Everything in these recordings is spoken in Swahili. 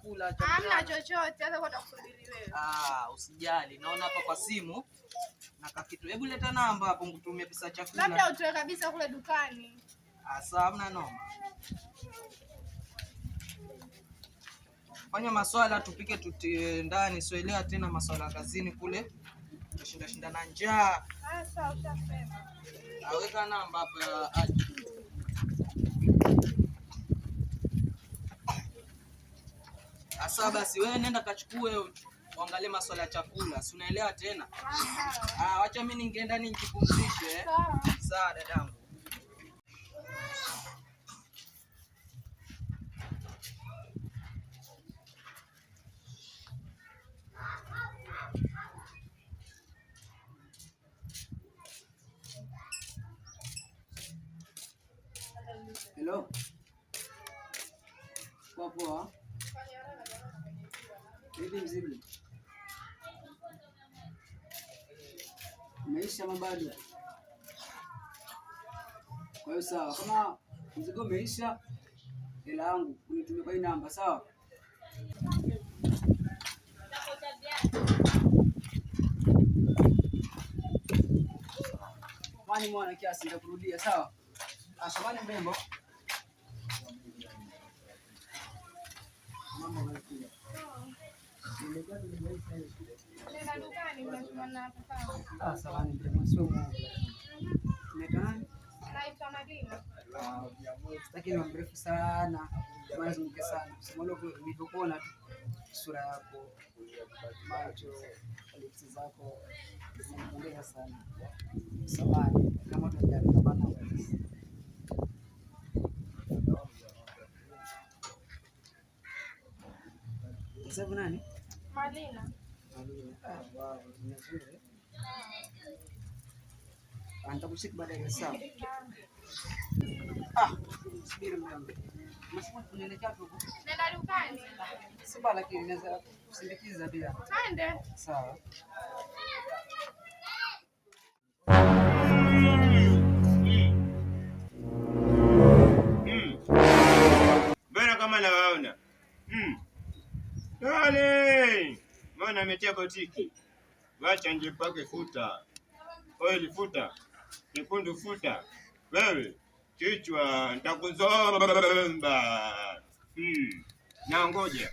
chakula. Hamna chochote, hata kwa takusubiri wewe. Usijali. Naona hapa kwa simu na kakitu. Hebu leta namba hapo nikutumie pesa chakula. Labda utoe kabisa kule dukani. Sawa, hamna noma. Fanya maswala tupike tutie ndani, sielewa tena maswala kazini kule. Tushinda na njaa. Sawa, ushasema. Aweka namba hapa. Asa basi wewe nenda kachukue uangalie maswala ya chakula. Si unaelewa tena? Wacha mimi ningeenda nijipumzishe. Sawa dadangu. Hello. Poa. Hivi mzigo umeisha mabado? Kwa hiyo sawa, kama mzigo umeisha, hela yangu unitumie kwa hii namba, sawa? Kwani mwana kiasi nitakurudia, sawa? Ashamani mrembo. Mama anakuja. Nenda dukani unachukua pesa. Samahani mrembo, sio mwangu. Unaitwa Naitwa Madina. Sitaki ni mrefu sana. Mazunguke sana. Simuona nilivyokuona tu sura yako, macho, lips zako zinapendeza sana. Samahani kama utajali bana wewe. Sasa nani? Madina. Wow, ni nzuri. Nitakushika baadaye, sawa? Subiri mrembo. Unasema tunaelekea huko? Nenda dukani. Simba lakini naweza kusindikiza bila. Twende. Sawa. Bwana kama nawaona. Dale! Mbona ametia kotiki? Wacha nje pake futa. Oil futa. Nyekundu futa. Wewe kichwa nitakuzomba. Na ngoja.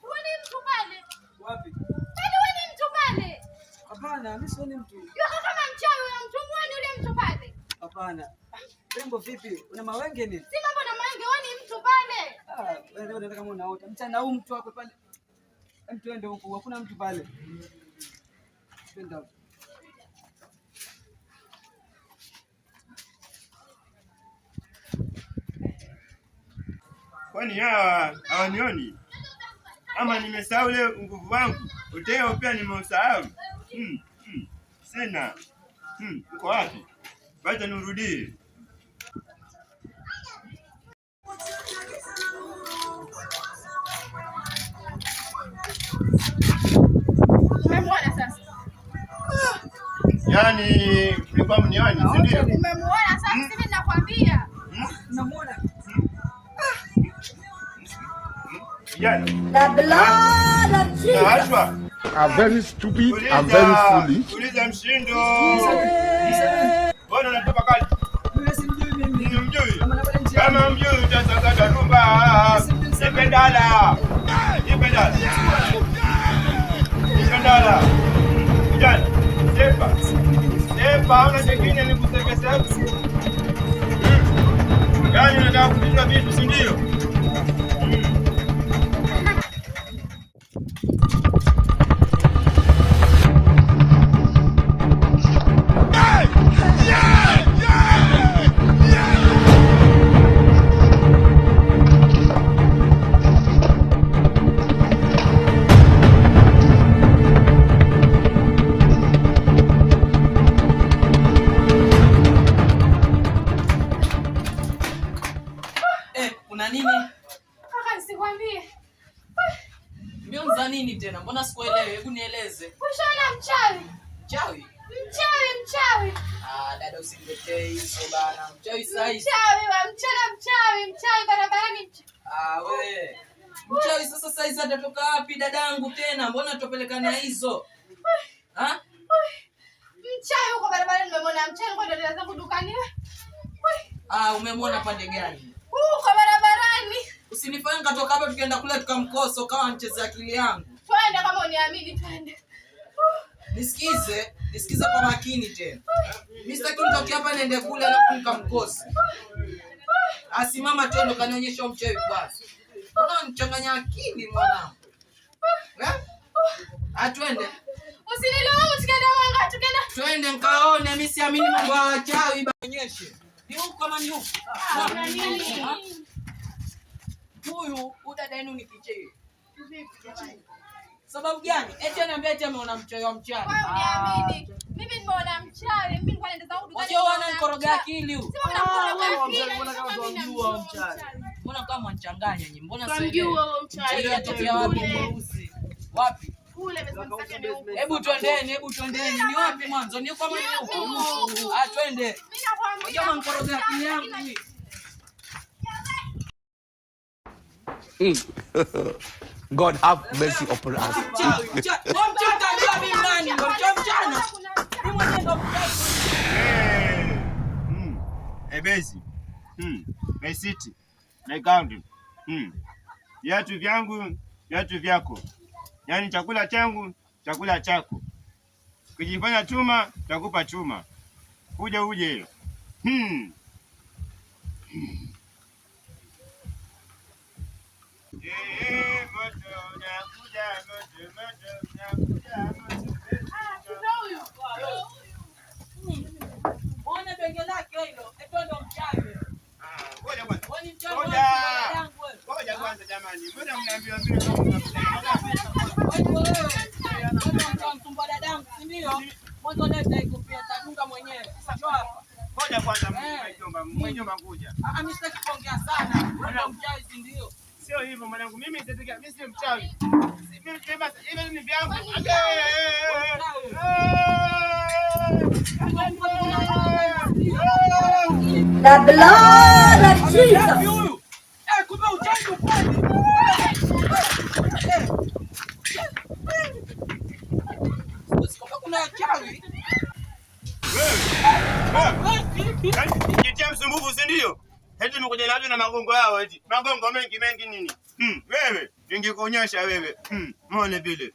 Wewe mtu pale? Wapi? Pale wewe mtu pale? Hapana, mimi sio mtu. Yuko kama mchawi wa mtu mwani yule mtu pale. Hapana. Rembo vipi? Una mawenge ni? Si mambo na mawenge, wewe ni mtu pale. Wewe ndio kama unaota. Mchana huu mtu wako pale. Mtu ende huko, hakuna mtu pale. Twenda. Kwani hawa hawanioni? Ama nimesahau ile nguvu wangu? Uteo pia nimeusahau. Sina. Uko wapi? Wacha nirudie. Umemwona sasa? Yaani mlikuwa mnioni, si ndio? Umemwona sasa, mimi nakwambia. Unamwona? The blood of Jesus. I'm very stupid. I'm very foolish. Uliza mshindo. Bwana unatoka kali. Mjui. Kama mjui utasakata rumba. Ipendala. Ipendala. Kijana. Sepa, una chengine ni kusepa. Yaani unataka kupiga vitu, si ndio? Kuna nini sikwambie. Mbio za nini tena? Mbona sikuelewi? Hebu nieleze. Ushaona mchawi? Mchawi? Mchawi. Dada usiniletee hizo bana. Mchawi sai. Mchawi wa mchana, mchawi barabarani. We. Mchawi sasa saizi atatoka wapi dadangu tena? Mbona tupelekana hizo? Ha? Mchawi uko barabarani, nimemwona mchawi kwa dada zangu dukani. Umemwona pande gani? Uko barabarani. Usinifanye nikatoka hapa tukaenda kule tukamkosa kama mcheza akili yangu. Twende kama uniamini, twende. Nisikize kwa makini tena. Mimi sitaki nitoke hapa niende kule alafu nikamkosa. Asimama tendo kanionyesha mchawi kwanza. Mbona unachanganya akili mwanangu? Twende. Usinilaumu, tukaenda. Twende nikaone, mimi siamini mambo ya wachawi baonyeshe. Ni huko kama ni huko. Huyu udada yenu ni kichei. Sababu gani? Eti ananiambia eti ameona mchawi wa mchana. Wewe uniamini. Mimi nimeona mchawi, mimi nilikuwa naenda zangu dukani. Sio wana nikoroga akili huyu. Mbona kama unamjua mchawi? Mbona kama mwanchanganya nyinyi? Mbona sasa? Unamjua huo mchawi? Atokea wapi mweusi? Wapi? Kule msaka ndio. Hebu twendeni. Ni wapi mwanzo? Ni kama ni huko. Twende. Mimi nakwambia. Kama nikoroga akili yangu hii. God have mercy upon us. Ebezi. Mesiti. Naikaundi. Viatu vyangu, viatu vyako. Yaani chakula changu, chakula chako. Ukijifanya chuma, takupa chuma. Uje. Ona benge lake hilo. Ето ndo mchawi. Ngoja kwanza. Wani mchawi wangu wewe. Ngoja kwanza jamani. Mbona mnaambiwa vile kama Mtumba dadangu, si ndio? Mwanzo leta ikupia tadunga mwenyewe. Sasa hapa. ngoja kwanza mjomba kuja. Mimi sitaki kuongea sana. Ndo mchawi si ndio? Sio hivyo mwanangu, mimi sio mchawi. Mimi sema ile ni vyangu. The blood of Jesus. Kumbe uchawi kweli. Kuna chawi. Kitia msumbufu si ndio? Eti nimekuja nazo na magongo yao eti. Magongo mengi nini? Wewe, ningekuonyesha wewe. Muone vile.